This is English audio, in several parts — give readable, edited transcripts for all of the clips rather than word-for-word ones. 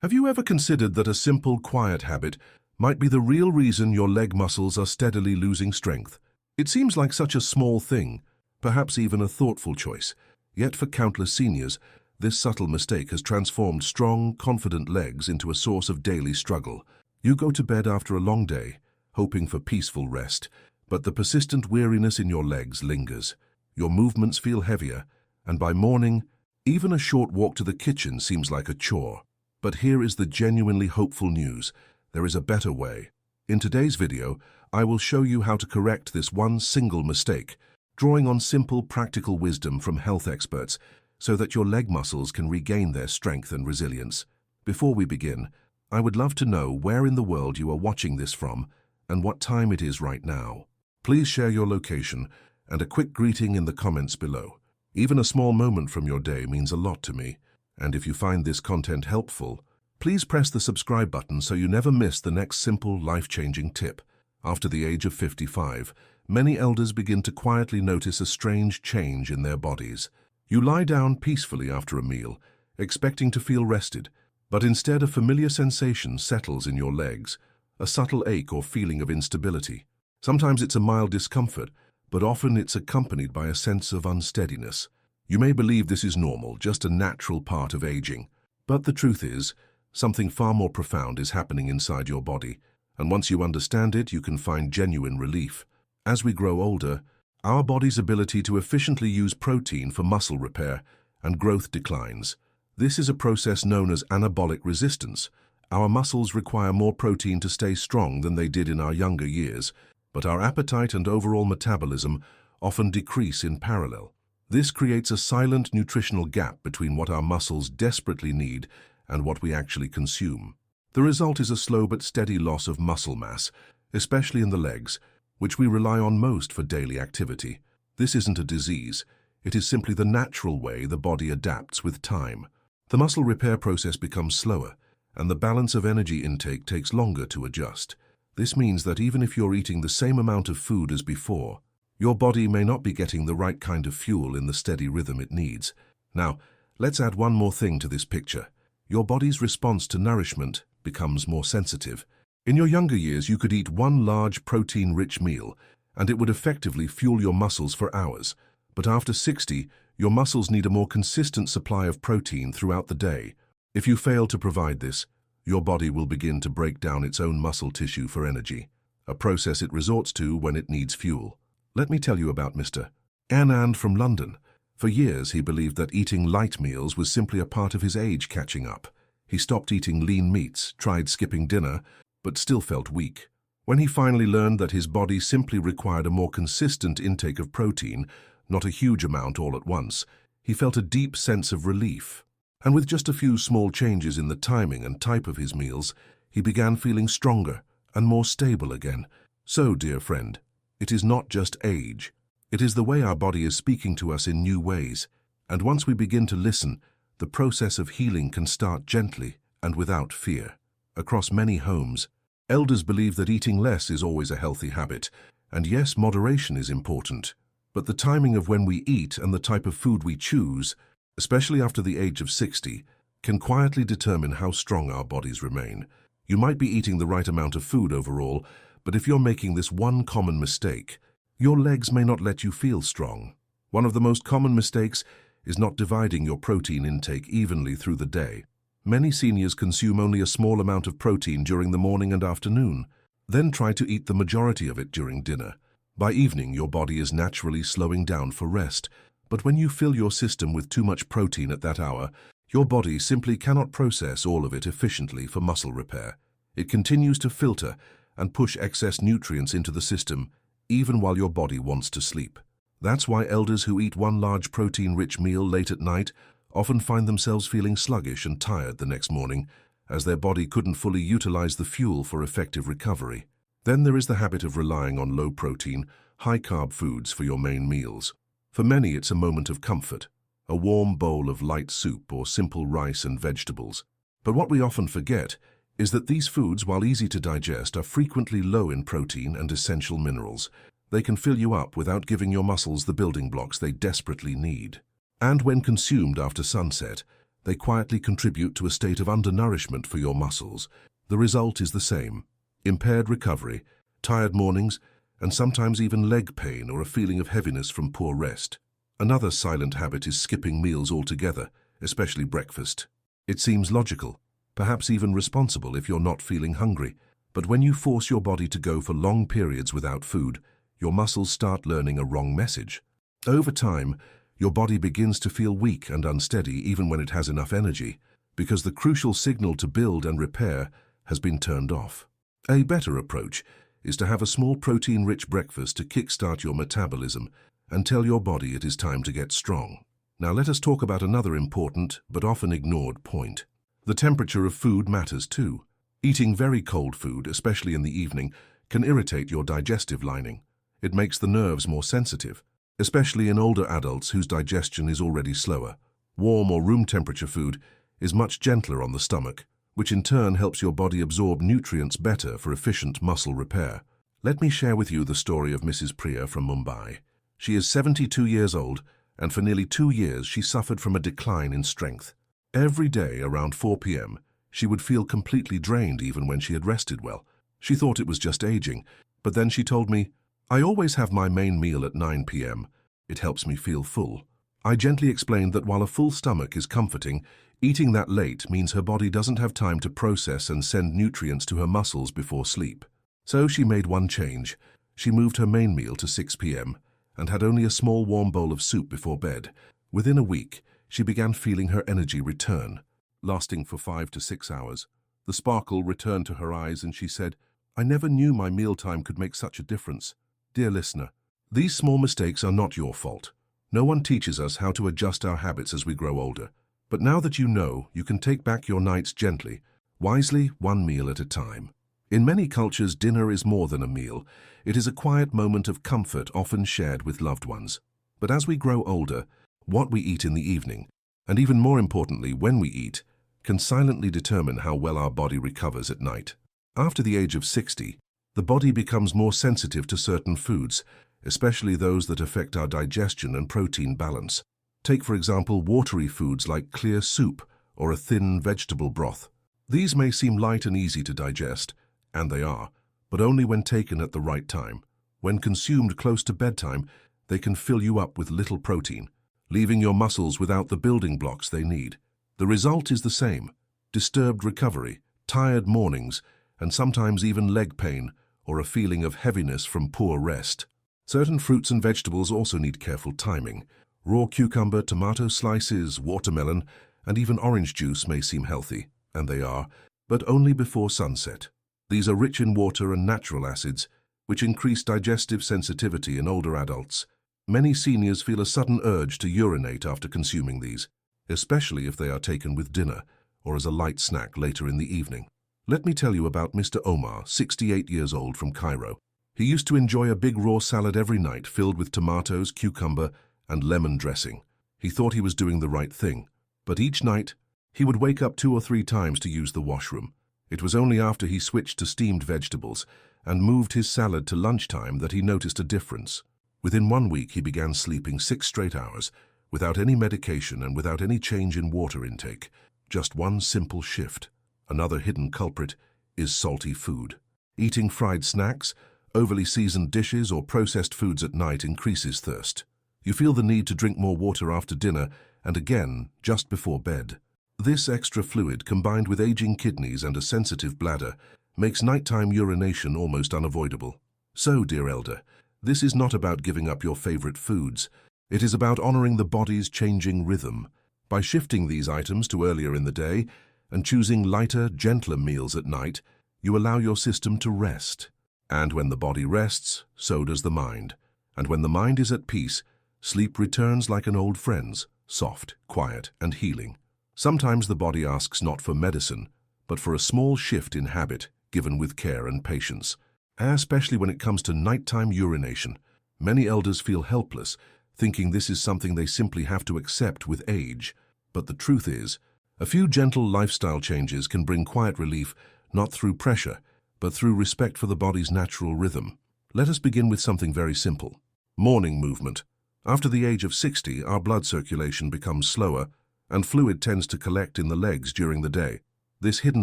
Have you ever considered that a simple, quiet habit might be the real reason your leg muscles are steadily losing strength? It seems like such a small thing, perhaps even a thoughtful choice. Yet for countless seniors, this subtle mistake has transformed strong, confident legs into a source of daily struggle. You go to bed after a long day, hoping for peaceful rest, but the persistent weariness in your legs lingers. Your movements feel heavier, and by morning, even a short walk to the kitchen seems like a chore. But here is the genuinely hopeful news. There is a better way. In today's video, I will show you how to correct this one single mistake, drawing on simple, practical wisdom from health experts so that your leg muscles can regain their strength and resilience. Before we begin, I would love to know where in the world you are watching this from and what time it is right now. Please share your location and a quick greeting in the comments below. Even a small moment from your day means a lot to me. And if you find this content helpful, please press the subscribe button so you never miss the next simple, life-changing tip. After the age of 55, many elders begin to quietly notice a strange change in their bodies. You lie down peacefully after a meal, expecting to feel rested, but instead a familiar sensation settles in your legs, a subtle ache or feeling of instability. Sometimes it's a mild discomfort, but often it's accompanied by a sense of unsteadiness. You may believe this is normal, just a natural part of aging. But the truth is, something far more profound is happening inside your body, and once you understand it, you can find genuine relief. As we grow older, our body's ability to efficiently use protein for muscle repair and growth declines. This is a process known as anabolic resistance. Our muscles require more protein to stay strong than they did in our younger years, but our appetite and overall metabolism often decrease in parallel. This creates a silent nutritional gap between what our muscles desperately need and what we actually consume. The result is a slow but steady loss of muscle mass, especially in the legs, which we rely on most for daily activity. This isn't a disease. It is simply the natural way the body adapts with time. The muscle repair process becomes slower, and the balance of energy intake takes longer to adjust. This means that even if you're eating the same amount of food as before, your body may not be getting the right kind of fuel in the steady rhythm it needs. Now, let's add one more thing to this picture. Your body's response to nourishment becomes more sensitive. In your younger years, you could eat one large protein-rich meal, and it would effectively fuel your muscles for hours. But after 60, your muscles need a more consistent supply of protein throughout the day. If you fail to provide this, your body will begin to break down its own muscle tissue for energy, a process it resorts to when it needs fuel. Let me tell you about Mr. Anand from London. For years, he believed that eating light meals was simply a part of his age catching up. He stopped eating lean meats, tried skipping dinner, but still felt weak. When he finally learned that his body simply required a more consistent intake of protein, not a huge amount all at once, he felt a deep sense of relief. And with just a few small changes in the timing and type of his meals, he began feeling stronger and more stable again. So, dear friend, it is not just age. It is the way our body is speaking to us in new ways. And once we begin to listen, the process of healing can start gently and without fear. Across many homes, elders believe that eating less is always a healthy habit. And yes, moderation is important. But the timing of when we eat and the type of food we choose, especially after the age of 60, can quietly determine how strong our bodies remain. You might be eating the right amount of food overall, but if you're making this one common mistake, your legs may not let you feel strong. One of the most common mistakes is not dividing your protein intake evenly through the day. Many seniors consume only a small amount of protein during the morning and afternoon, then try to eat the majority of it during dinner. By evening, your body is naturally slowing down for rest, but when you fill your system with too much protein at that hour, your body simply cannot process all of it efficiently for muscle repair. It continues to filter and push excess nutrients into the system, even while your body wants to sleep. That's why elders who eat one large protein-rich meal late at night often find themselves feeling sluggish and tired the next morning, as their body couldn't fully utilize the fuel for effective recovery. Then there is the habit of relying on low-protein, high-carb foods for your main meals. For many, it's a moment of comfort, a warm bowl of light soup or simple rice and vegetables. But what we often forget is that these foods, while easy to digest, are frequently low in protein and essential minerals. They can fill you up without giving your muscles the building blocks they desperately need. And when consumed after sunset, They quietly contribute to a state of undernourishment for your muscles. The result is the same: impaired recovery, tired mornings, and sometimes even leg pain or a feeling of heaviness from poor rest. Another silent habit is skipping meals altogether, especially breakfast. It seems logical, perhaps even responsible if you're not feeling hungry. But when you force your body to go for long periods without food, your muscles start learning a wrong message. Over time, your body begins to feel weak and unsteady even when it has enough energy, because the crucial signal to build and repair has been turned off. A better approach is to have a small protein-rich breakfast to kickstart your metabolism and tell your body it is time to get strong. Now let us talk about another important but often ignored point. The temperature of food matters too. Eating very cold food, especially in the evening, can irritate your digestive lining. It makes the nerves more sensitive, especially in older adults whose digestion is already slower. Warm or room temperature food is much gentler on the stomach, which in turn helps your body absorb nutrients better for efficient muscle repair. Let me share with you the story of Mrs. Priya from Mumbai. She is 72 years old, and for nearly 2 years she suffered from a decline in strength. Every day around 4 p.m., she would feel completely drained even when she had rested well. She thought it was just aging, but then she told me, "I always have my main meal at 9 p.m. It helps me feel full." I gently explained that while a full stomach is comforting, eating that late means her body doesn't have time to process and send nutrients to her muscles before sleep. So she made one change. She moved her main meal to 6 p.m. and had only a small warm bowl of soup before bed. Within a week, she began feeling her energy return, lasting for 5 to 6 hours. The sparkle returned to her eyes and she said, "I never knew my mealtime could make such a difference." Dear listener, these small mistakes are not your fault. No one teaches us how to adjust our habits as we grow older. But now that you know, you can take back your nights gently, wisely, one meal at a time. In many cultures, dinner is more than a meal. It is a quiet moment of comfort often shared with loved ones. But as we grow older, what we eat in the evening, and even more importantly, when we eat, can silently determine how well our body recovers at night. After the age of 60, the body becomes more sensitive to certain foods, especially those that affect our digestion and protein balance. Take, for example, watery foods like clear soup or a thin vegetable broth. These may seem light and easy to digest, and they are, but only when taken at the right time. When consumed close to bedtime, they can fill you up with little protein, leaving your muscles without the building blocks they need. The result is the same: disturbed recovery, tired mornings, and sometimes even leg pain or a feeling of heaviness from poor rest. Certain fruits and vegetables also need careful timing. Raw cucumber, tomato slices, watermelon, and even orange juice may seem healthy, and they are, but only before sunset. These are rich in water and natural acids, which increase digestive sensitivity in older adults. Many seniors feel a sudden urge to urinate after consuming these, especially if they are taken with dinner or as a light snack later in the evening. Let me tell you about Mr. Omar, 68 years old, from Cairo. He used to enjoy a big raw salad every night filled with tomatoes, cucumber, and lemon dressing. He thought he was doing the right thing, but each night he would wake up 2 or 3 times to use the washroom. It was only after he switched to steamed vegetables and moved his salad to lunchtime that he noticed a difference. Within 1 week, he began sleeping 6 straight hours, without any medication and without any change in water intake. Just one simple shift. Another hidden culprit is salty food. Eating fried snacks, overly seasoned dishes, or processed foods at night increases thirst. You feel the need to drink more water after dinner and again just before bed. This extra fluid, combined with aging kidneys and a sensitive bladder, makes nighttime urination almost unavoidable. So, dear elder, this is not about giving up your favorite foods. It is about honoring the body's changing rhythm. By shifting these items to earlier in the day and choosing lighter, gentler meals at night, you allow your system to rest. And when the body rests, so does the mind. And when the mind is at peace, sleep returns like an old friend's, soft, quiet, and healing. Sometimes the body asks not for medicine, but for a small shift in habit given with care and patience. Especially when it comes to nighttime urination, many elders feel helpless, thinking this is something they simply have to accept with age. But the truth is, a few gentle lifestyle changes can bring quiet relief, not through pressure, but through respect for the body's natural rhythm. Let us begin with something very simple: morning movement. After the age of 60, our blood circulation becomes slower, and fluid tends to collect in the legs during the day. This hidden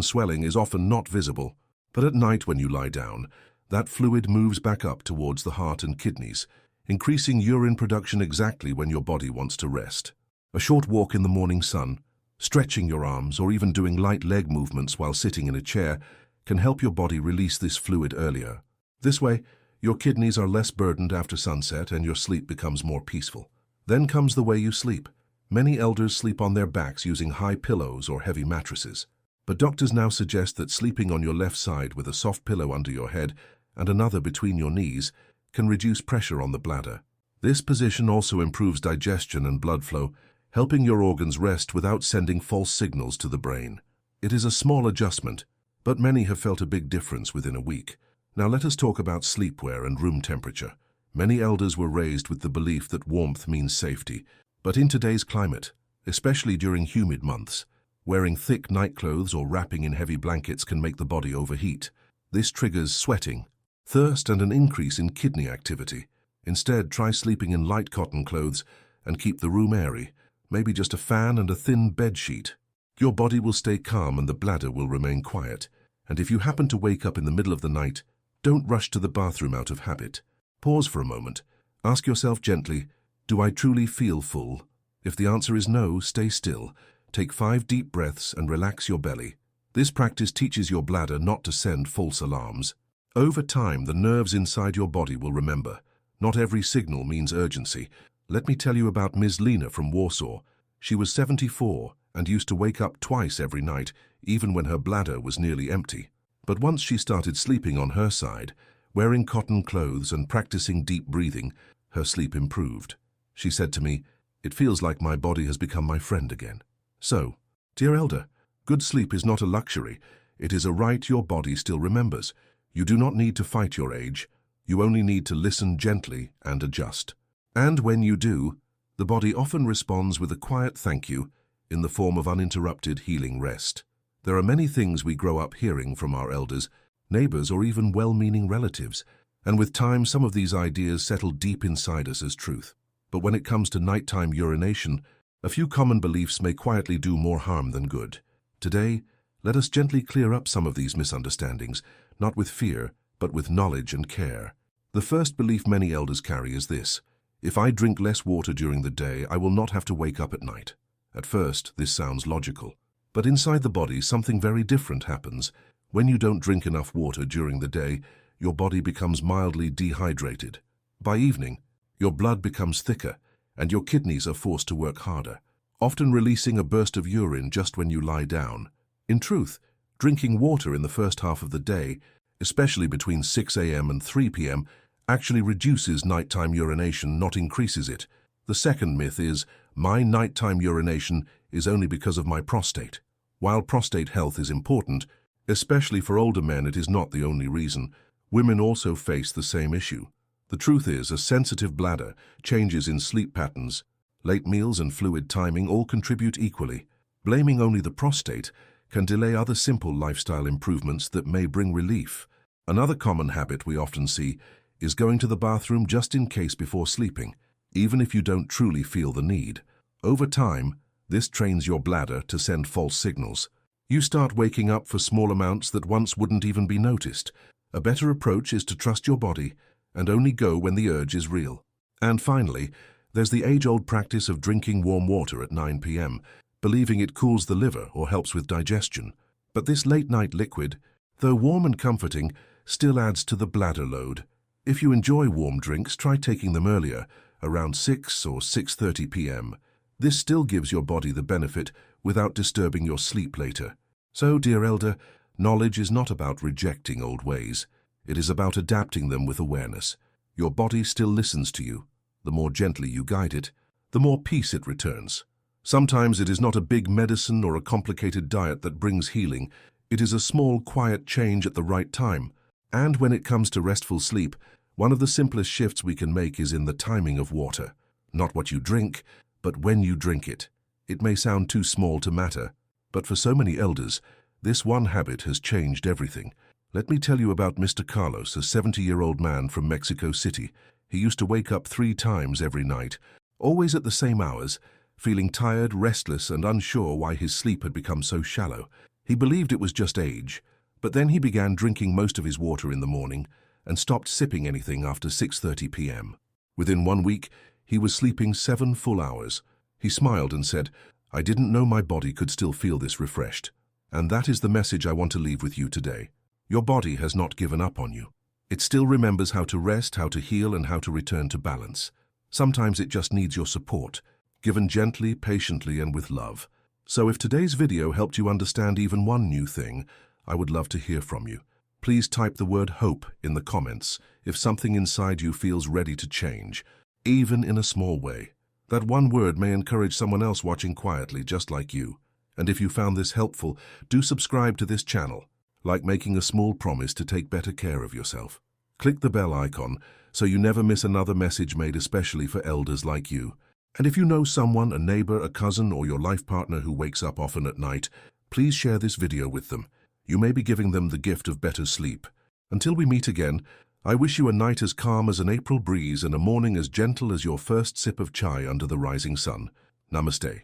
swelling is often not visible, but at night when you lie down, that fluid moves back up towards the heart and kidneys, increasing urine production exactly when your body wants to rest. A short walk in the morning sun, stretching your arms, or even doing light leg movements while sitting in a chair can help your body release this fluid earlier. This way, your kidneys are less burdened after sunset and your sleep becomes more peaceful. Then comes the way you sleep. Many elders sleep on their backs using high pillows or heavy mattresses. But doctors now suggest that sleeping on your left side with a soft pillow under your head and another between your knees can reduce pressure on the bladder. This position also improves digestion and blood flow, helping your organs rest without sending false signals to the brain. It is a small adjustment, but many have felt a big difference within a week. Now let us talk about sleepwear and room temperature. Many elders were raised with the belief that warmth means safety, but in today's climate, especially during humid months, wearing thick nightclothes or wrapping in heavy blankets can make the body overheat. This triggers sweating, thirst, and an increase in kidney activity. Instead, try sleeping in light cotton clothes and keep the room airy, maybe just a fan and a thin bed sheet. Your body will stay calm and the bladder will remain quiet. And if you happen to wake up in the middle of the night, don't rush to the bathroom out of habit. Pause for a moment. Ask yourself gently, do I truly feel full? If the answer is no, stay still. Take 5 deep breaths and relax your belly. This practice teaches your bladder not to send false alarms. Over time, the nerves inside your body will remember. Not every signal means urgency. Let me tell you about Ms. Lena from Warsaw. She was 74 and used to wake up twice every night, even when her bladder was nearly empty. But once she started sleeping on her side, wearing cotton clothes and practicing deep breathing, her sleep improved. She said to me, "It feels like my body has become my friend again." So, dear elder, good sleep is not a luxury. It is a right your body still remembers. You do not need to fight your age. You only need to listen gently and adjust. And when you do, the body often responds with a quiet thank you in the form of uninterrupted healing rest. There are many things we grow up hearing from our elders, neighbors, or even well-meaning relatives, and with time some of these ideas settle deep inside us as truth. But when it comes to nighttime urination, a few common beliefs may quietly do more harm than good. Today, let us gently clear up some of these misunderstandings, not with fear, but with knowledge and care. The first belief many elders carry is this: if I drink less water during the day, I will not have to wake up at night. At first, this sounds logical. But inside the body, something very different happens. When you don't drink enough water during the day, your body becomes mildly dehydrated. By evening, your blood becomes thicker, and your kidneys are forced to work harder, often releasing a burst of urine just when you lie down. In truth, drinking water in the first half of the day, especially between 6 a.m. and 3 p.m., actually reduces nighttime urination, not increases it. The second myth is, my nighttime urination is only because of my prostate. While prostate health is important, especially for older men, it is not the only reason. Women also face the same issue. The truth is, a sensitive bladder, changes in sleep patterns, late meals and fluid timing all contribute equally. Blaming only the prostate can delay other simple lifestyle improvements that may bring relief. Another common habit we often see is going to the bathroom just in case before sleeping, even if you don't truly feel the need. Over time, this trains your bladder to send false signals. You start waking up for small amounts that once wouldn't even be noticed. A better approach is to trust your body and only go when the urge is real. And finally, there's the age-old practice of drinking warm water at 9 p.m., believing it cools the liver or helps with digestion. But this late-night liquid, though warm and comforting, still adds to the bladder load. If you enjoy warm drinks, try taking them earlier, around 6 or 6:30 p.m. This still gives your body the benefit without disturbing your sleep later. So, dear elder, knowledge is not about rejecting old ways. It is about adapting them with awareness. Your body still listens to you. The more gently you guide it, the more peace it returns. Sometimes it is not a big medicine or a complicated diet that brings healing. It is a small, quiet change at the right time. And when it comes to restful sleep, one of the simplest shifts we can make is in the timing of water. Not what you drink, but when you drink it. It may sound too small to matter, but for so many elders, this one habit has changed everything. Let me tell you about Mr. Carlos, a 70-year-old man from Mexico City. He used to wake up 3 times every night, always at the same hours, feeling tired, restless, and unsure why his sleep had become so shallow. He believed it was just age, but then he began drinking most of his water in the morning and stopped sipping anything after 6:30 p.m. Within 1 week, he was sleeping 7 full hours. He smiled and said, "I didn't know my body could still feel this refreshed." And that is the message I want to leave with you today. Your body has not given up on you. It still remembers how to rest, how to heal, and how to return to balance. Sometimes it just needs your support, given gently, patiently, and with love. So if today's video helped you understand even one new thing, I would love to hear from you. Please type the word hope in the comments if something inside you feels ready to change, even in a small way. That one word may encourage someone else watching quietly, just like you. And if you found this helpful, do subscribe to this channel, like making a small promise to take better care of yourself. Click the bell icon so you never miss another message made especially for elders like you. And if you know someone, a neighbor, a cousin, or your life partner who wakes up often at night, please share this video with them. You may be giving them the gift of better sleep. Until we meet again, I wish you a night as calm as an April breeze and a morning as gentle as your first sip of chai under the rising sun. Namaste.